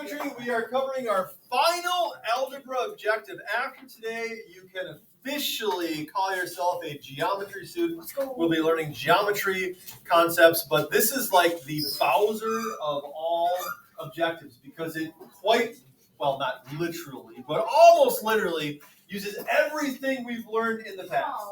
geometry, we are covering our final algebra objective. After today, you can officially call yourself a geometry student. We'll be learning geometry concepts, but this is like the Bowser of all objectives because it quite, well, not literally, but almost literally uses everything we've learned in the past.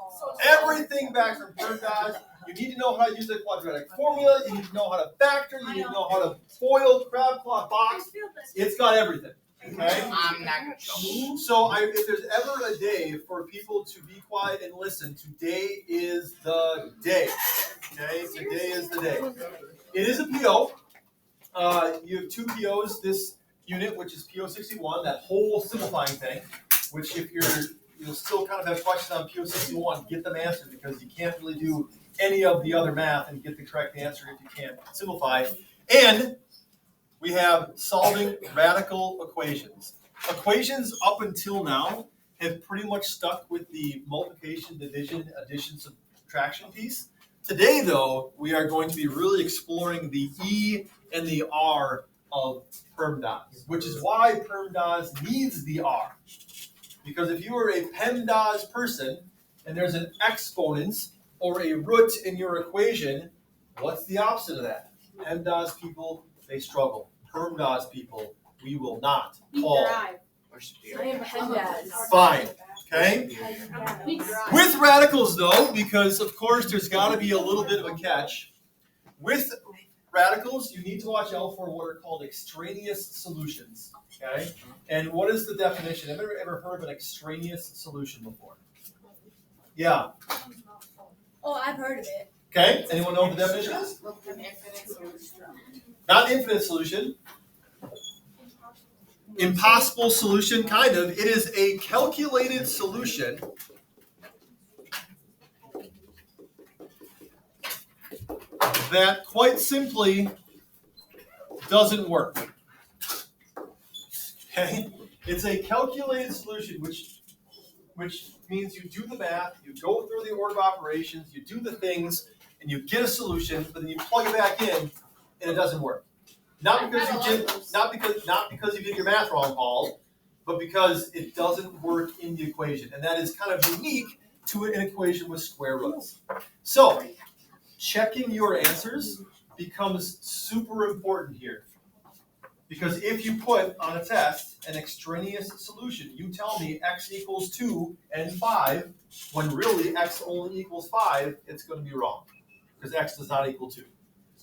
Everything back from PO64. You need to know how to use the quadratic formula. You need to know how to factor. You need to know how to FOIL, crab claw, box. It's got everything. Okay. I'm not gonna go. So if there's ever a day for people to be quiet and listen, today is the day. Okay. Today is the day. It is a PO. You have two POs this unit, which is PO61, that whole simplifying thing. Which, if you'll still kind of have questions on PO61, get them answered because you can't really do any of the other math and get the correct answer if you can't simplify. And we have solving radical equations. Equations up until now have pretty much stuck with the multiplication, division, addition, subtraction piece. Today, though, we are going to be really exploring the E and the R of PERMDAS, which is why PERMDAS needs the R. Because if you are a PEMDAS person and there's an exponent or a root in your equation, what's the opposite of that? PEMDAS people, they struggle. PERMDAS people, we will not call. Fine, okay? With radicals though, because of course there's got to be a little bit of a catch. With radicals, you need to watch out for what are called extraneous solutions. Okay, and what is the definition? Have you ever heard of an extraneous solution before? Yeah. Oh, I've heard of it. Okay, anyone know what the definition is? Not infinite solution. Impossible solution, kind of. It is a calculated solution that quite simply doesn't work. Okay, it's a calculated solution, which means you do the math, you go through the order of operations, you do the things, and you get a solution, but then you plug it back in, and it doesn't work. Not because you did your math wrong, Paul, but because it doesn't work in the equation, and that is kind of unique to an equation with square roots. So, checking your answers becomes super important here. Because if you put on a test an extraneous solution, you tell me x equals 2 and 5, when really x only equals 5, it's going to be wrong. Because x does not equal 2.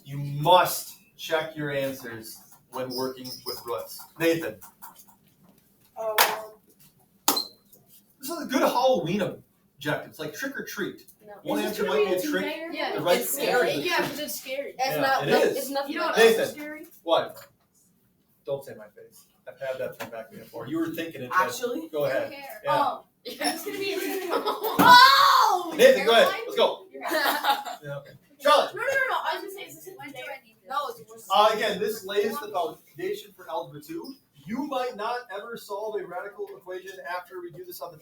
You must check your answers when working with roots. Nathan. This is a good Halloween objective. It's like trick or treat. No. One answer might be a trick. Yeah, the right it's scary. answer. Yeah, because it's scary. It is. It's nothing. You know what Nathan. else is scary? What? Don't say my face. I've had that from back before. You were thinking it. Actually? Go ahead. Yeah. Oh. It's gonna be Oh! Nathan, go ahead. Let's go. Yeah, okay. Charlotte. No. I was gonna say, is this Wednesday? No, it's Again, this lays the foundation for Algebra 2. You might not ever solve a radical equation after we do this on the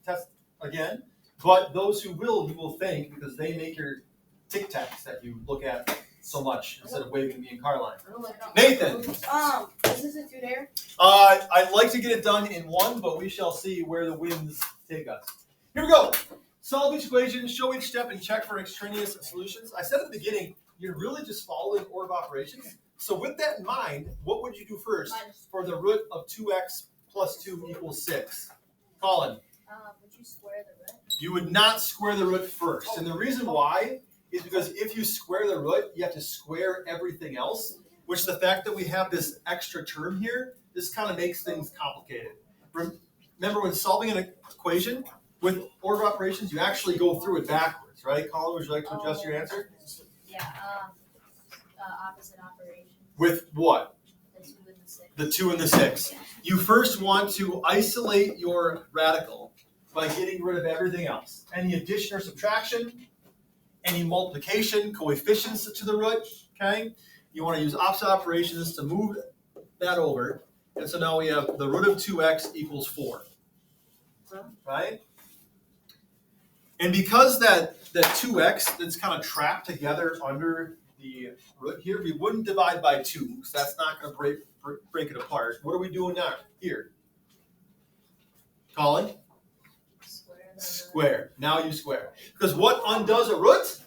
test again, but those who will, you will thank because they make your tic tacs that you look at so much instead of waving me in car line. Nathan. Is this a 2 there? I'd like to get it done in one, but we shall see where the winds take us. Here we go. Solve each equation, show each step, and check for extraneous solutions. I said at the beginning, you're really just following order of operations. So with that in mind, what would you do first for the root of 2x plus 2 equals 6? Colin. Would you square the root? You would not square the root first. And the reason why is because if you square the root, you have to square everything else, which the fact that we have this extra term here, this kind of makes things complicated. Remember when solving an equation with order operations, you actually go through it backwards, right? Colin, would you like to adjust your answer? Yeah, opposite operation. With what? The 2 and the 6. The 2 and the 6. You first want to isolate your radical by getting rid of everything else. Any addition or subtraction, any multiplication, coefficients to the root, okay? You want to use opposite operations to move that over. And so now we have the root of 2x equals 4, right? And because that 2x that's kind of trapped together under the root here. We wouldn't divide by 2, because that's not going to break it apart. What are we doing now? Here. Colin? Square. Now you square. Because what undoes a root?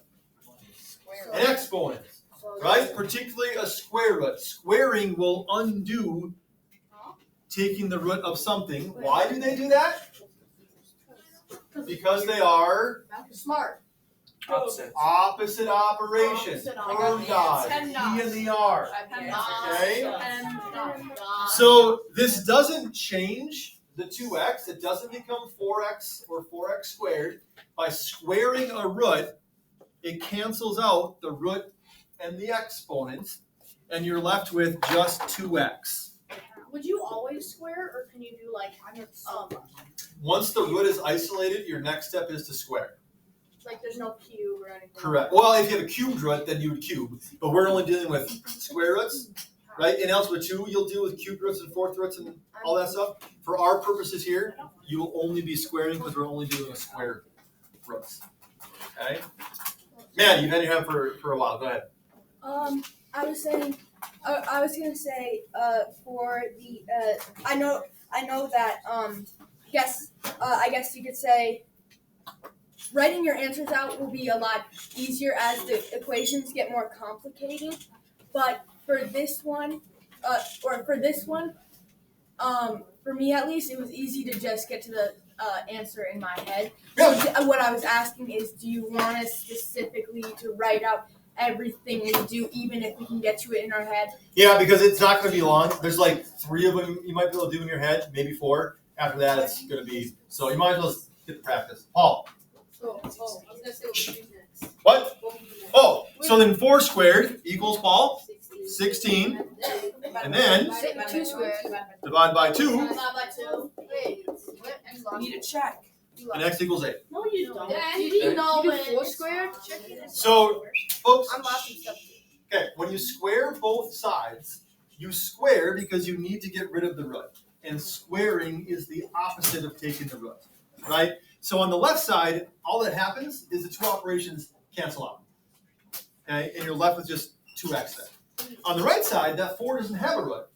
An exponent. Right? Particularly a square root. Squaring will undo taking the root of something. Why do they do that? Because they are Smart. opposite operations. Or dot. P and the R. Okay? So this doesn't change the 2x. It doesn't become 4x or 4x squared. By squaring a root, it cancels out the root and the exponent, and you're left with just 2x. Would you always square, or can you do like Once the root is isolated, your next step is to square. like there's no cube or anything? Correct. Well, if you have a cubed root, then you would cube. But we're only dealing with square roots, right? In algebra 2, you'll deal with cubed roots and fourth roots and all that stuff. For our purposes here, you will only be squaring because we're only doing a square roots. Okay? Man, you've had your hand for a while. Go ahead. I was saying, I was gonna say, for the, I know that, I guess you could say, writing your answers out will be a lot easier as the equations get more complicated. But for this one, for me at least, it was easy to just get to the answer in my head. Yeah. So what I was asking is, do you want us specifically to write out everything we do, even if we can get to it in our head? Yeah, because it's not going to be long. There's like 3 of them you might be able to do in your head, maybe 4. After that, it's going to be, so you might as well get the practice. Paul. I was gonna say what we do next. What? Oh, so then 4 squared equals, Paul? 16. And then 2 squared. divide by 2, Divide by 2. Wait, what? You need to check. and x equals 8. No, you don't. You know do when 4 squared? So, folks, I'm watching stuff. okay, when you square both sides, you square because you need to get rid of the root. And squaring is the opposite of taking the root, right? So on the left side, all that happens is the 2 operations cancel out. Okay, and you're left with just 2x there. On the right side, that 4 doesn't have a root.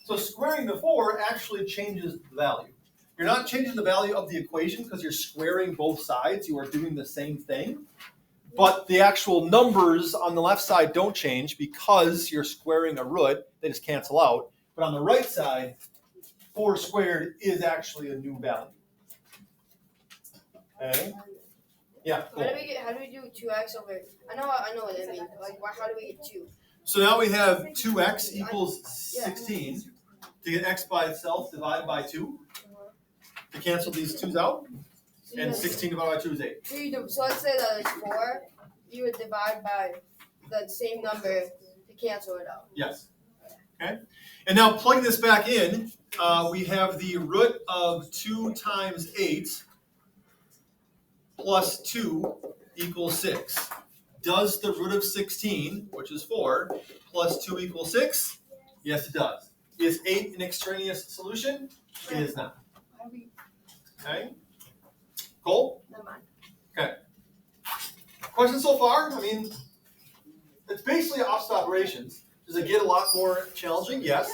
So squaring the 4 actually changes the value. You're not changing the value of the equation because you're squaring both sides. You are doing the same thing. But the actual numbers on the left side don't change because you're squaring a root. They just cancel out. But on the right side, 4 squared is actually a new value. Okay? Yeah, cool. How do we do 2x over? I know what it means. Like, how do we get 2? So now we have 2x equals 16. To get x by itself, divide by 2. To cancel these 2's out. And 16 divided by 2 is 8. So let's say that it's 4. You would divide by the same number to cancel it out. Yes. Okay. And now plug this back in. We have the root of 2 times 8 plus 2 equals 6. Does the root of 16, which is 4, plus 2 equals 6? Yes, it does. Is 8 an extraneous solution? It is not. Okay. Cole? Never mind. Okay. Questions so far? I mean, it's basically opposite operations. Does it get a lot more challenging? Yes.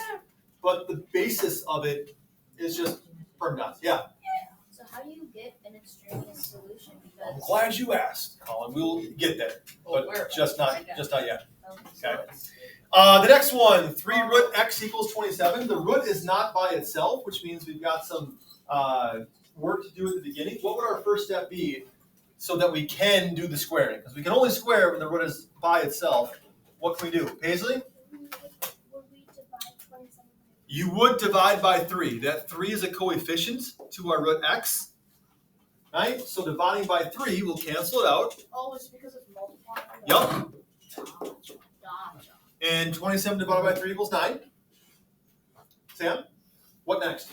But the basis of it is just firm dots. Yeah. So how do you get an extraneous solution? I'm Because glad you asked, Colin. We'll get there, but just not yet. Okay. The next one, 3 root x equals 27. The root is not by itself, which means we've got some work to do at the beginning. What would our first step be so that we can do the squaring? Because we can only square when the root is by itself. What can we do? Paisley? You would divide by 3. That 3 is a coefficient to our root x. Right? So dividing by 3 will cancel it out. Oh, it's because it's multiplying. Yep. gotcha. And 27 divided by 3 equals 9. Sam? What next?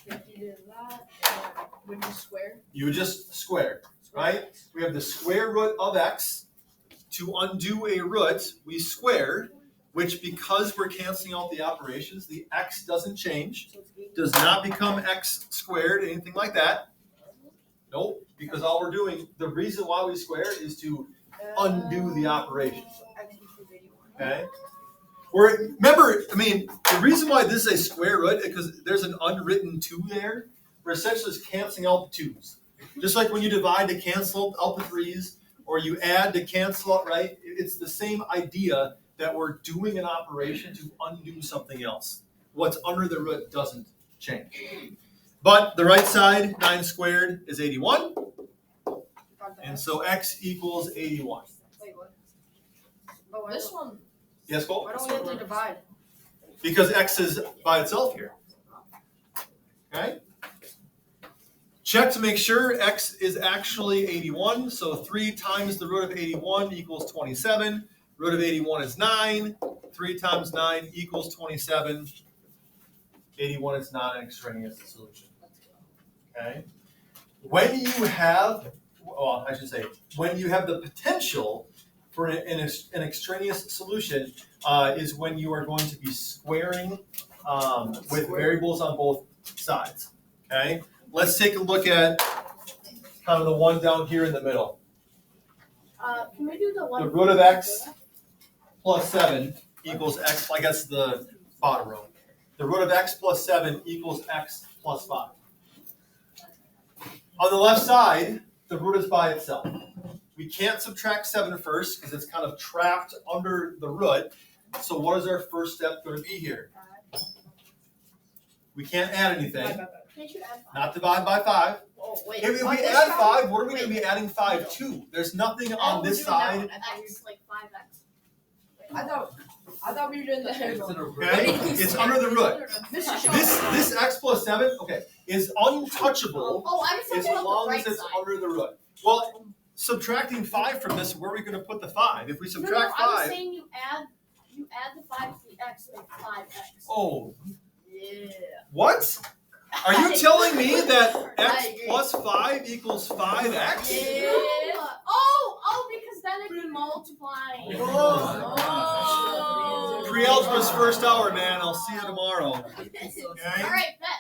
If you did that, would you square? You would just square, right? We have the square root of x. To undo a root, we square, which because we're canceling out the operations, the x doesn't change. Does not become x squared, anything like that. Nope, because all we're doing, the reason why we square is to undo the operations. Okay? Remember, the reason why this is a square root is because there's an unwritten 2 there. We're essentially just canceling out the 2's. Just like when you divide to cancel out the 3's, or you add to cancel out, right? It's the same idea that we're doing an operation to undo something else. What's under the root doesn't change. But the right side, 9 squared, is 81. And so x equals 81. Wait, what? Oh, This one. Yes, Cole? Why don't we have to divide? Because x is by itself here. Okay? Check to make sure x is actually 81. So 3 times the root of 81 equals 27. Root of 81 is 9. 3 times 9 equals 27. 81 is not an extraneous solution. Okay? When you have, when you have the potential for an extraneous solution is when you are going to be squaring with variables on both sides. Okay? Let's take a look at kind of the one down here in the middle. Can we do the one? The root of x plus 7 equals x, I guess the bottom row. The root of x plus 7 equals x plus 5. On the left side, the root is by itself. We can't subtract 7 first because it's kind of trapped under the root. So what is our first step going to be here? We can't add anything. Can't you add 5? Not divide by 5. Oh, wait. If we add 5, what are we going to be adding 5 to? There's nothing on this side. X, like 5x. I thought we were doing the table. Okay? It's under the root. This x plus 7, okay, is untouchable Oh, I was as talking about long the as right it's side. under the root. Well, subtracting 5 from this, where are we going to put the 5? If we subtract I was 5, saying you add the 5 to the x, make 5x. oh, Yeah. what? Are you telling me that I x agree. plus 5 equals 5x? Yeah. Oh, because then it can multiply. Oh. Pre-algebra's first hour, man. I'll see you tomorrow. All Okay? right, bet.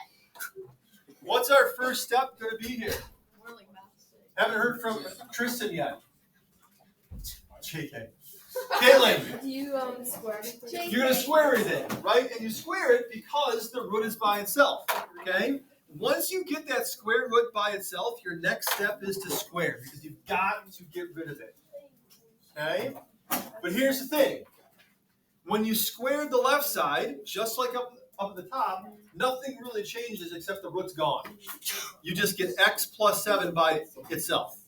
What's our first step going to be here? We're like math. Haven't heard from Tristan yet. JK. Caitlin, Do you square everything? you're going to square everything, right? And you square it because the root is by itself, okay? Once you get that square root by itself, your next step is to square because you've got to get rid of it, okay? But here's the thing. When you square the left side, just like up at the top, nothing really changes except the root's gone. You just get x plus 7 by itself.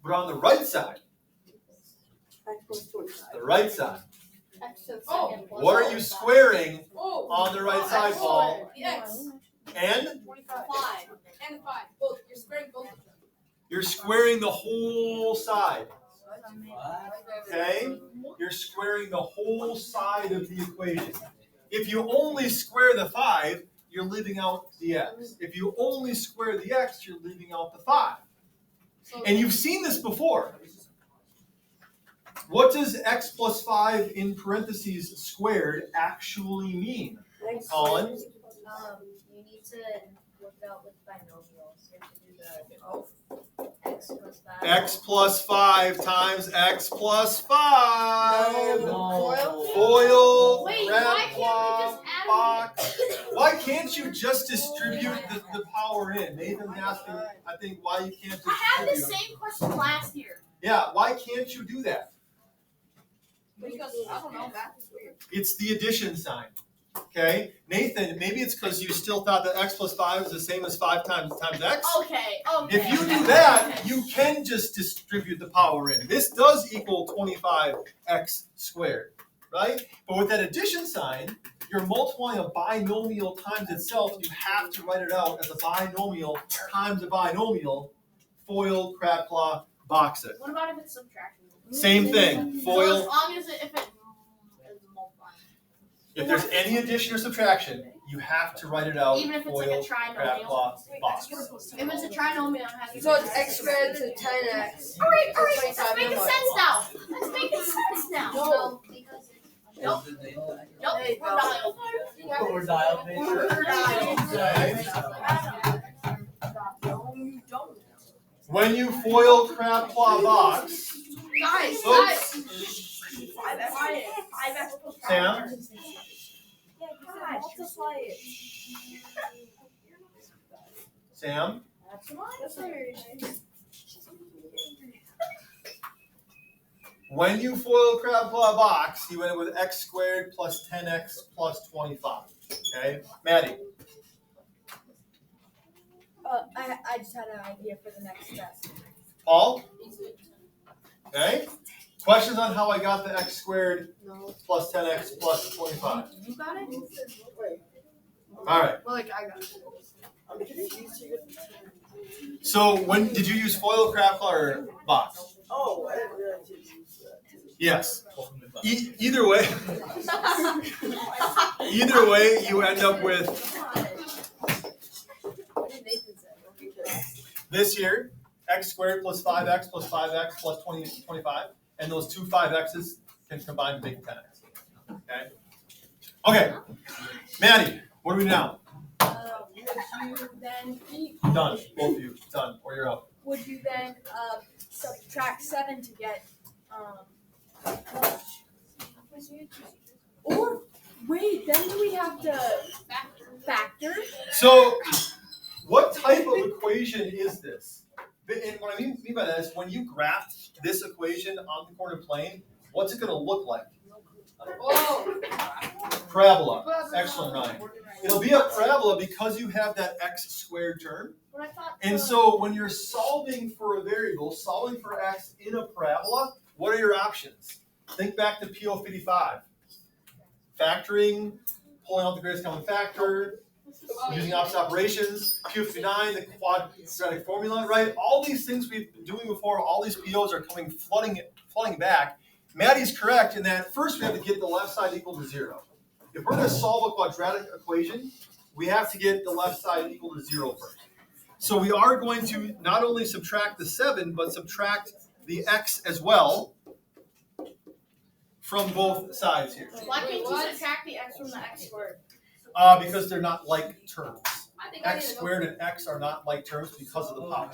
But on the right side, X to the Oh, second plus what are you 5. squaring Oh. on the right side, Paul? Yes. And 25. 5. And 5. Both. You're squaring both of them. you're squaring the whole side, okay? You're squaring the whole side of the equation. If you only square the 5, you're leaving out the x. If you only square the x, you're leaving out the 5. And you've seen this before. What does x plus 5 in parentheses squared actually mean? Colin? You need to work out with binomials. You have to do the x plus 5. X plus 5 times x plus 5. No. Foil, Wait, red why can't we block, just add box. Why can't you just distribute the power in? Nathan's asking, I think, why you can't I had the distribute. same question last year. Yeah, why can't you do that? Because I don't know. Math is weird. It's the addition sign. Okay? Nathan, maybe it's because you still thought that x plus 5 is the same as 5 times x. Okay. If you do that, you can just distribute the power in. This does equal 25x squared, right? But with that addition sign, you're multiplying a binomial times itself. You have to write it out as a binomial times a binomial. Foil, crab claw, box it. What about if it's subtraction? Same thing. So Foil. as long as if it is multiplying. If there's any addition or subtraction, you have to write it out. Even if it's like Foil, a crab trinomial. claw, box. If it's a trinomial, it has to be. So it's x squared to 10x. All right. So That's making 25 sense now. That's making sense now. No. Nope. There Nope. you We're go. dialed. We're dialed, make sure. No, you don't. When you foil crab claw box, Guys, oops, Sam? Sam? When you FOIL crab claw box, you end up with x squared plus 10x plus 25. Okay? Maddie? I just had an idea for the next step. Paul? Okay? Questions on how I got the x squared plus 10x plus 25? You got it? All right. Well, like, I got it. So when did you use FOIL crab claw or box? Oh, I didn't realize you used that. Yes. Either way, either way, you end up with this here, x squared plus 5x plus 5x plus 25, and those two 5x's can combine to make 10x. Okay? Okay. Maddie, what do we do now? Would you then Done. Both of you. Done. Or you're up. Would you then subtract 7 to get or wait, then do we have to factor? So, what type of equation is this? And what I mean by that is when you graph this equation on the coordinate plane, what's it going to look like? Parabola. Excellent, Ryan. It'll be a parabola because you have that x squared term. And so when you're solving for a variable, solving for x in a parabola, what are your options? Think back to PO65. Factoring, pulling out the greatest common factor, using opposite operations, PO59, the quadratic formula, right? All these things we've been doing before, all these POs are coming flooding back. Maddie's correct in that first we have to get the left side equal to 0. If we're going to solve a quadratic equation, we have to get the left side equal to 0 first. So we are going to not only subtract the 7, but subtract the x as well from both sides here. Why can't you subtract the x from the x squared? Because they're not like terms. X squared and x are not like terms because of the power.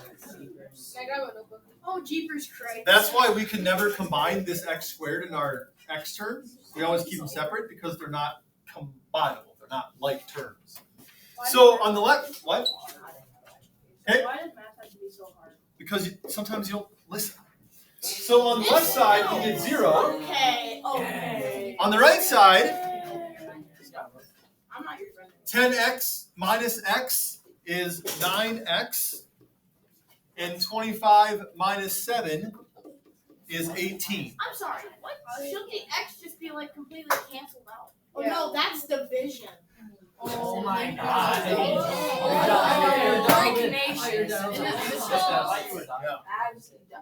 Oh, jeepers Christ. That's why we can never combine this x squared and our x term. We always keep them separate because they're not combinable. They're not like terms. So on the left, what? Okay. Why does math have to be so hard? Because sometimes you don't listen. So on the left side, you get 0. Okay. On the right side, I'm not your friend. 10x minus x is 9x, and 25 minus 7 is 18. I'm sorry. What? Shouldn't the x just be like completely canceled out? Oh no, that's division. Oh my God.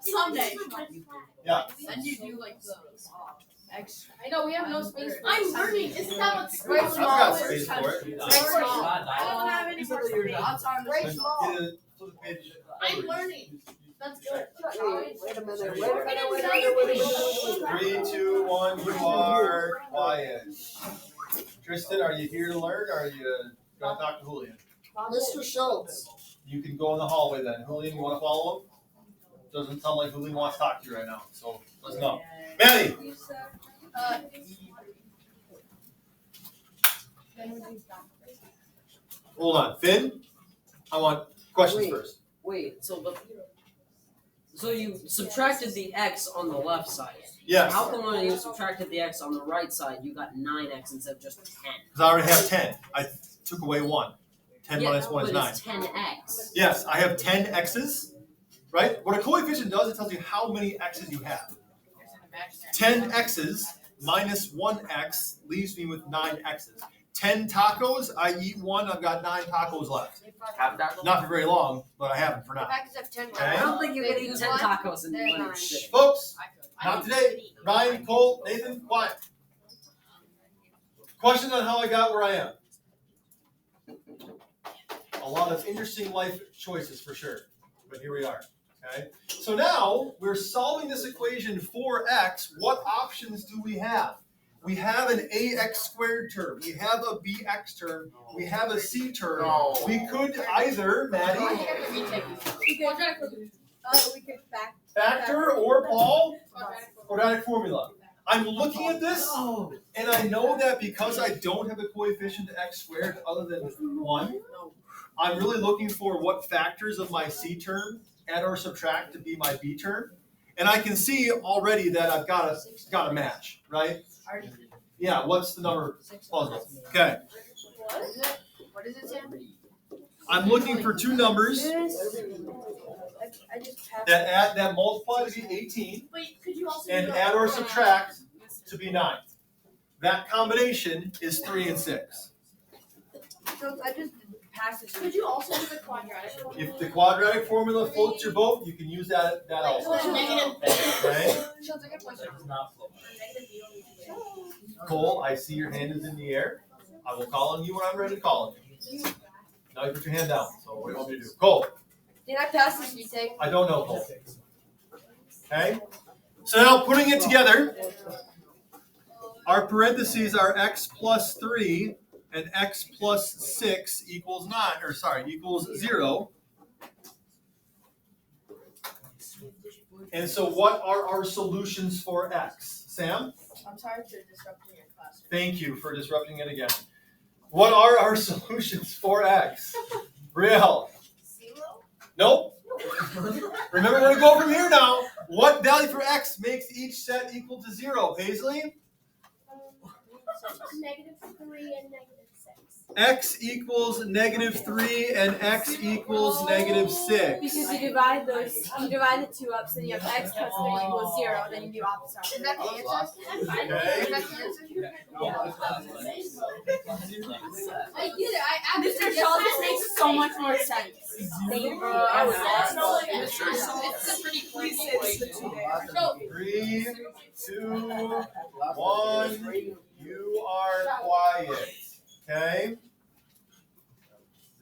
Someday. Yeah. Then you do like the x. I know we have no space. I'm learning. Isn't that what school is? I've got space for it. I don't have any more space. Get a flip page. I'm learning. That's good. Wait a minute. 3, 2, 1. You are quiet. Tristan, are you here to learn, or are you going to talk to Julian? Mr. Schultz. You can go in the hallway then. Julian, you want to follow him? Doesn't sound like Julian wants to talk to you right now, so let's go. Maddie! Hold on. Finn, I want questions first. Wait, so you subtracted the x on the left side. Yes. How come when you subtracted the x on the right side, you got 9x instead of just 10? Because I already have 10. I took away 1. 10 minus 1 is 9. It's 10x. Yes, I have 10 x's, right? What a coefficient does, it tells you how many x's you have. 10 x's minus 1x leaves me with 9 x's. 10 tacos, I eat 1, I've got 9 tacos left. Not for very long, but I have them for now. Okay. I don't think you can eat 10 tacos in one sitting. Folks, not today. Ryan, Cole, Nathan, quiet. Questions on how I got where I am? A lot of interesting life choices for sure, but here we are. Okay. So now we're solving this equation for x. What options do we have? We have an ax squared term. We have a bx term. We have a c term. We could either, Maddie, We could factor or Paul, quadratic formula. I'm looking at this, and I know that because I don't have a coefficient to x squared other than 1, I'm really looking for what factors of my c term add or subtract to be my b term. And I can see already that I've got a match, right? Yeah, what's the number puzzle? Okay. What is it, Sam? I'm looking for two numbers I just passed. that multiply to be 18 and add or subtract to be 9. That combination is 3 and 6. So I just passed it. Could you also do the quadratic? If the quadratic formula floats your boat, you can use that also. Okay? Cole, I see your hand is in the air. I will call on you when I'm ready to call on you. Now you put your hand down. So what do you want me to do? Cole. Did I pass this retake? I don't know, Cole. Okay? So now putting it together, our parentheses are x plus 3 and x plus 6 equals 0. And so what are our solutions for x? Sam? I'm sorry for disrupting your class. Thank you for disrupting it again. What are our solutions for x? Brielle? 0? Nope. Remember where to go from here now. What value for x makes each set equal to 0, Paisley? -3 and -6. X equals -3 and x equals -6. Because you divide the two up, so you have x plus 3 equals 0, then you do opposite. Is that the answer? Okay. Is that the answer? I get it. Mr. Shaw, this makes so much more sense. Thank you. Go. 3, 2, 1. You are quiet. Okay?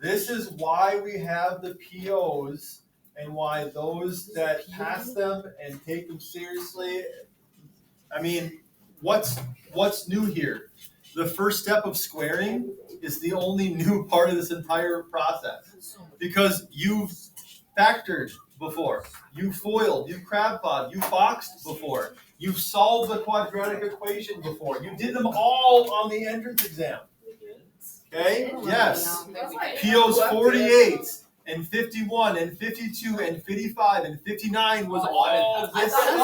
This is why we have the POs and why those that pass them and take them seriously. I mean, what's new here? The first step of squaring is the only new part of this entire process. Because you've factored before, you foiled, you crab clawed, you boxed before, you've solved the quadratic equation before. You did them all on the entrance exam. Okay? Yes. POs 48 and 51 and 52 and 55 and 59 was all this stuff.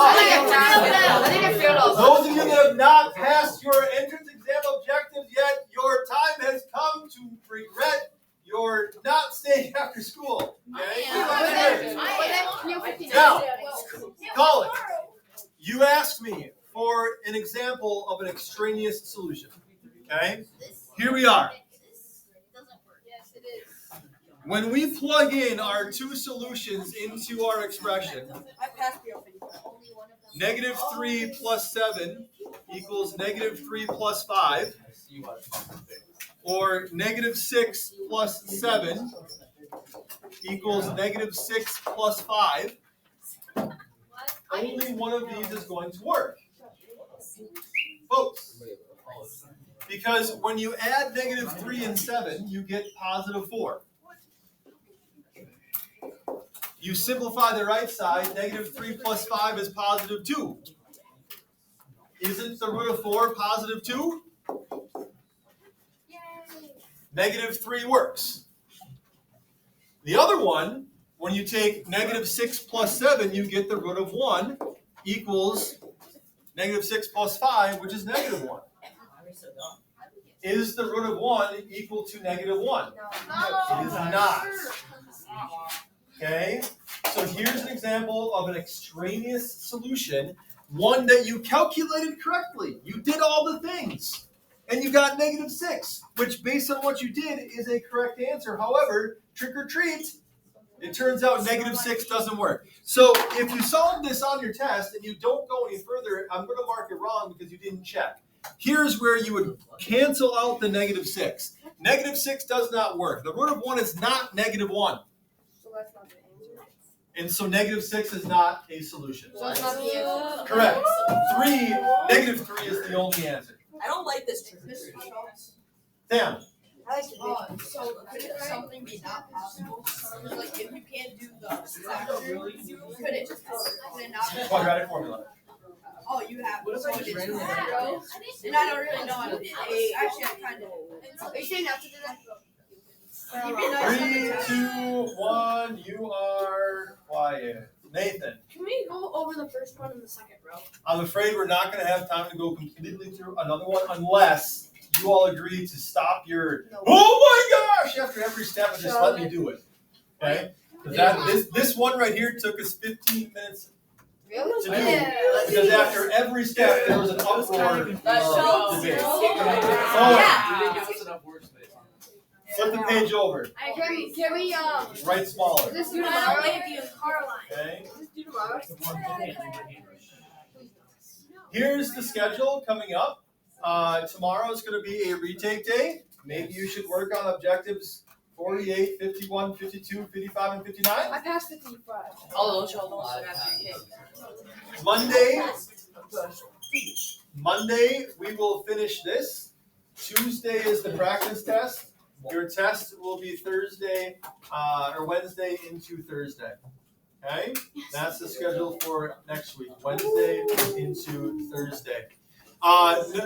Those of you that have not passed your entrance exam objectives yet, your time has come to regret your not staying after school. Okay? Now, Colin, you asked me for an example of an extraneous solution. Okay? Here we are. When we plug in our two solutions into our expression, -3 plus 7 equals -3 plus 5, or -6 plus 7 equals -6 plus 5, only one of these is going to work. Folks. Because when you add -3 and 7, you get +4. You simplify the right side, -3 plus 5 is +2. Isn't the root of 4 +2? -3 works. The other one, when you take -6 plus 7, you get the root of 1 equals -6 plus 5, which is -1. Is the root of 1 equal to -1? It is not. Okay? So here's an example of an extraneous solution, one that you calculated correctly. You did all the things, and you got -6, which based on what you did is a correct answer. However, trick or treat, it turns out -6 doesn't work. So if you solve this on your test and you don't go any further, I'm going to mark it wrong because you didn't check. Here's where you would cancel out the -6. -6 does not work. The root of 1 is not -1. So that's not the answer. And so -6 is not a solution. So it's not the answer. Correct. -3 is the only answer. I don't like this trick. Sam, I like to be. So could something be not possible? Like if you can't do the factor, could it not? quadratic formula. Oh, you have. What if So I just it's randomly four got rows, and I don't really know. Actually, I kind of. Are you saying after that? You'd be nice 3, on the 2, 1. You are quiet. Nathan, Can we go over the first one and the second row? I'm afraid we're not going to have time to go completely through another one unless you all agree to stop your No. oh my gosh after every step and just let me do it. Okay? Because this one right here took us 15 minutes Really? to do. Because after every step there was an uproar That's so debate. You didn't give us enough workspace. Flip the page over. Can we Write smaller. this do You're tomorrow? not late the car line. Okay? This do tomorrow? Here's the schedule coming up. Tomorrow is going to be a retake day. Maybe you should work on objectives 48, 51, 52, 55, and 59. I passed 55. I'll show them also after you take. Monday, we will finish this. Tuesday is the practice test. Your test will be Thursday or Wednesday into Thursday. Okay? That's the schedule for next week. Wednesday into Thursday.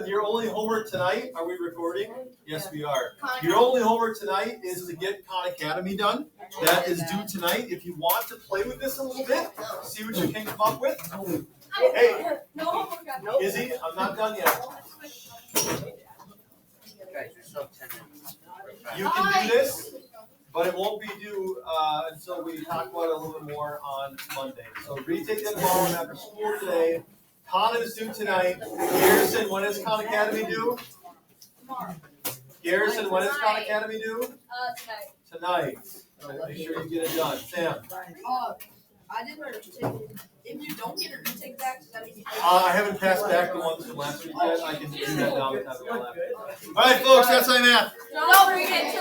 Your only homework tonight, are we recording? Yes, we are. Your only homework tonight is to get Khan Academy done. That is due tonight. If you want to play with this a little bit, see what you can come up with. Hey, Izzy, I'm not done yet. Guys, you're still 10 minutes. You can do this, but it won't be due until we talk about it a little bit more on Monday. So retake that tomorrow after school today. Khan is due tonight. Garrison, when is Khan Academy due? Garrison, when is Khan Academy due? Tonight. Tonight. Make sure you get it done. Sam. I didn't retake. If you don't get a retake back, does that mean you I haven't passed back the ones from last week yet. I can do that now that I've got left. All right, folks, that's my math. Don't forget to